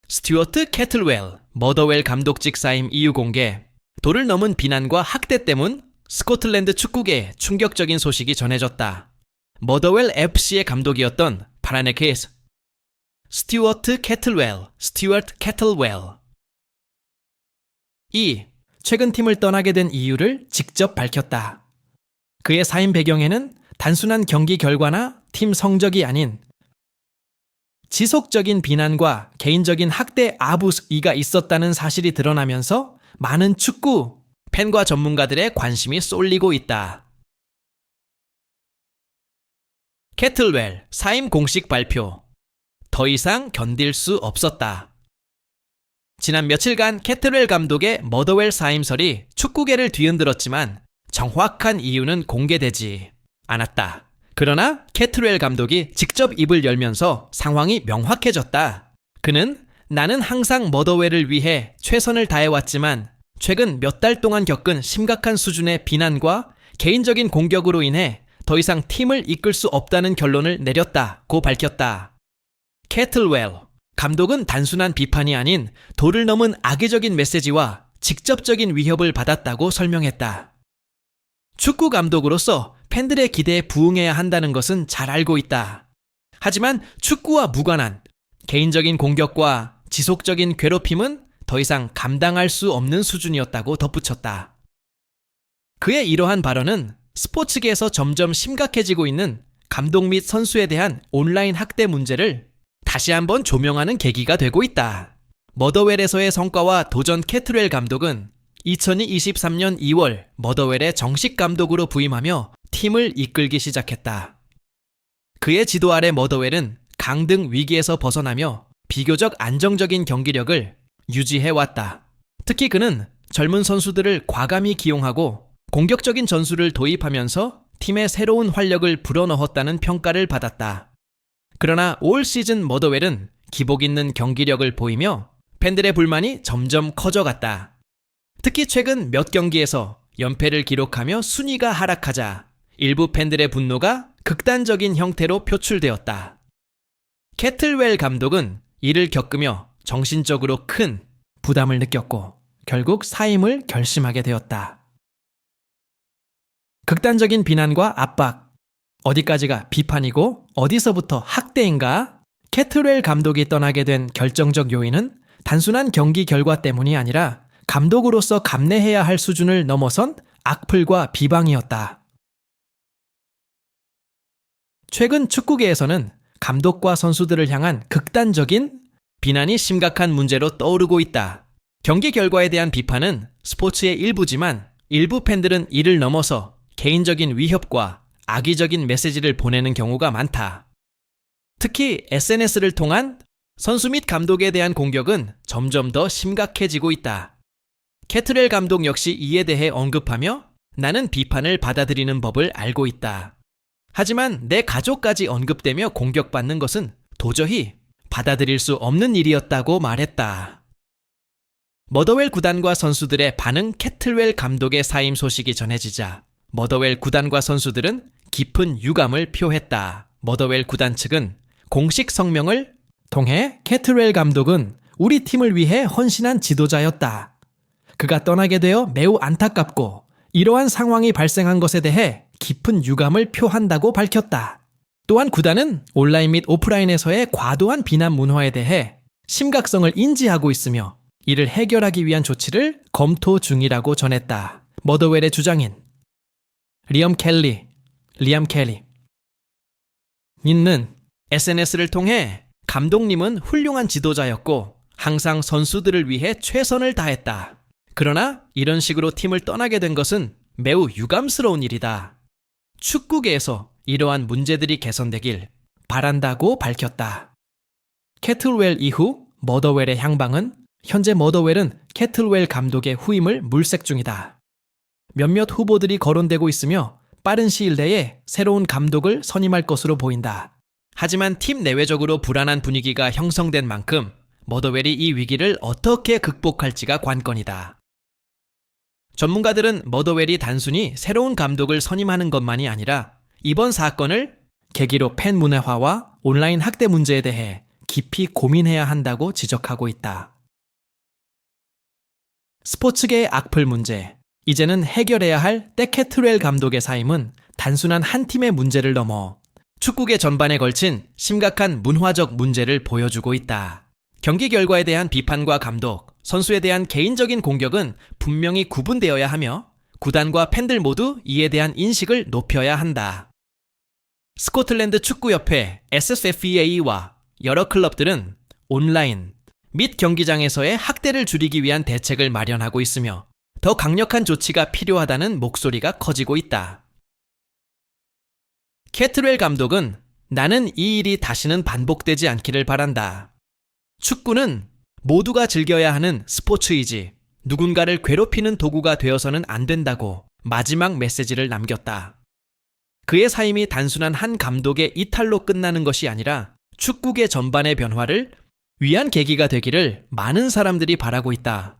스튜어트 캐틀웰, 머더웰 감독직 사임 이유 공개, 도를 넘은 비난과 학대 때문 스코틀랜드 축구계에 충격적인 소식이 전해졌다. 머더웰 FC의 감독이었던 파라네케스 스튜어트 캐틀웰, 최근 팀을 떠나게 된 이유를 직접 밝혔다. 그의 사임 배경에는 단순한 경기 결과나 팀 성적이 아닌 지속적인 비난과 개인적인 학대 아부이가 있었다는 사실이 드러나면서 많은 축구 팬과 전문가들의 관심이 쏠리고 있다. 캐틀웰 사임 공식 발표. 더 이상 견딜 수 없었다. 지난 며칠간 캐틀웰 감독의 머더웰 사임설이 축구계를 뒤흔들었지만 정확한 이유는 공개되지 않았다. 그러나 캐틀웰 감독이 직접 입을 열면서 상황이 명확해졌다. 그는 나는 항상 머더웰을 위해 최선을 다해왔지만 최근 몇 달 동안 겪은 심각한 수준의 비난과 개인적인 공격으로 인해 더 이상 팀을 이끌 수 없다는 결론을 내렸다고 밝혔다. 캐틀웰 감독은 단순한 비판이 아닌 도를 넘은 악의적인 메시지와 직접적인 위협을 받았다고 설명했다. 축구 감독으로서 팬들의 기대에 부응해야 한다는 것은 잘 알고 있다. 하지만 축구와 무관한 개인적인 공격과 지속적인 괴롭힘은 더 이상 감당할 수 없는 수준이었다고 덧붙였다. 그의 이러한 발언은 스포츠계에서 점점 심각해지고 있는 감독 및 선수에 대한 온라인 학대 문제를 다시 한번 조명하는 계기가 되고 있다. 머더웰에서의 성과와 도전 캐틀웰 감독은 2023년 2월 머더웰의 정식 감독으로 부임하며 팀을 이끌기 시작했다. 그의 지도 아래 머더웰은 강등 위기에서 벗어나며 비교적 안정적인 경기력을 유지해왔다. 특히 그는 젊은 선수들을 과감히 기용하고 공격적인 전술을 도입하면서 팀의 새로운 활력을 불어넣었다는 평가를 받았다. 그러나 올 시즌 머더웰은 기복 있는 경기력을 보이며 팬들의 불만이 점점 커져갔다. 특히 최근 몇 경기에서 연패를 기록하며 순위가 하락하자 일부 팬들의 분노가 극단적인 형태로 표출되었다. 캐틀웰 감독은 이를 겪으며 정신적으로 큰 부담을 느꼈고 결국 사임을 결심하게 되었다. 극단적인 비난과 압박, 어디까지가 비판이고 어디서부터 학대인가? 캐틀웰 감독이 떠나게 된 결정적 요인은 단순한 경기 결과 때문이 아니라 감독으로서 감내해야 할 수준을 넘어선 악플과 비방이었다. 최근 축구계에서는 감독과 선수들을 향한 극단적인 비난이 심각한 문제로 떠오르고 있다. 경기 결과에 대한 비판은 스포츠의 일부지만 일부 팬들은 이를 넘어서 개인적인 위협과 악의적인 메시지를 보내는 경우가 많다. 특히 SNS를 통한 선수 및 감독에 대한 공격은 점점 더 심각해지고 있다. 캐틀웰 감독 역시 이에 대해 언급하며 나는 비판을 받아들이는 법을 알고 있다. 하지만 내 가족까지 언급되며 공격받는 것은 도저히 받아들일 수 없는 일이었다고 말했다. 머더웰 구단과 선수들의 반응. 캐틀웰 감독의 사임 소식이 전해지자 머더웰 구단과 선수들은 깊은 유감을 표했다. 머더웰 구단 측은 공식 성명을 통해 캐틀웰 감독은 우리 팀을 위해 헌신한 지도자였다. 그가 떠나게 되어 매우 안타깝고 이러한 상황이 발생한 것에 대해 깊은 유감을 표한다고 밝혔다. 또한 구단은 온라인 및 오프라인에서의 과도한 비난 문화에 대해 심각성을 인지하고 있으며 이를 해결하기 위한 조치를 검토 중이라고 전했다. 머더웰의 주장인 리암 켈리 는 SNS를 통해 감독님은 훌륭한 지도자였고 항상 선수들을 위해 최선을 다했다. 그러나 이런 식으로 팀을 떠나게 된 것은 매우 유감스러운 일이다. 축구계에서 이러한 문제들이 개선되길 바란다고 밝혔다. 캐틀웰 이후 머더웰의 향방은 현재 머더웰은 캐틀웰 감독의 후임을 물색 중이다. 몇몇 후보들이 거론되고 있으며 빠른 시일 내에 새로운 감독을 선임할 것으로 보인다. 하지만 팀 내외적으로 불안한 분위기가 형성된 만큼 머더웰이 이 위기를 어떻게 극복할지가 관건이다. 전문가들은 머더웰이 단순히 새로운 감독을 선임하는 것만이 아니라 이번 사건을 계기로 팬 문화화와 온라인 학대 문제에 대해 깊이 고민해야 한다고 지적하고 있다. 스포츠계의 악플 문제. 이제는 해결해야 할 떼케트렐 감독의 사임은 단순한 한 팀의 문제를 넘어 축구계 전반에 걸친 심각한 문화적 문제를 보여주고 있다. 경기 결과에 대한 비판과 감독, 선수에 대한 개인적인 공격은 분명히 구분되어야 하며 구단과 팬들 모두 이에 대한 인식을 높여야 한다. 스코틀랜드 축구협회 SFFEA와 여러 클럽들은 온라인 및 경기장에서의 학대를 줄이기 위한 대책을 마련하고 있으며 더 강력한 조치가 필요하다는 목소리가 커지고 있다. 캐트렐 감독은 나는 이 일이 다시는 반복되지 않기를 바란다. 축구는 모두가 즐겨야 하는 스포츠이지 누군가를 괴롭히는 도구가 되어서는 안 된다고 마지막 메시지를 남겼다. 그의 사임이 단순한 한 감독의 이탈로 끝나는 것이 아니라 축구계 전반의 변화를 위한 계기가 되기를 많은 사람들이 바라고 있다.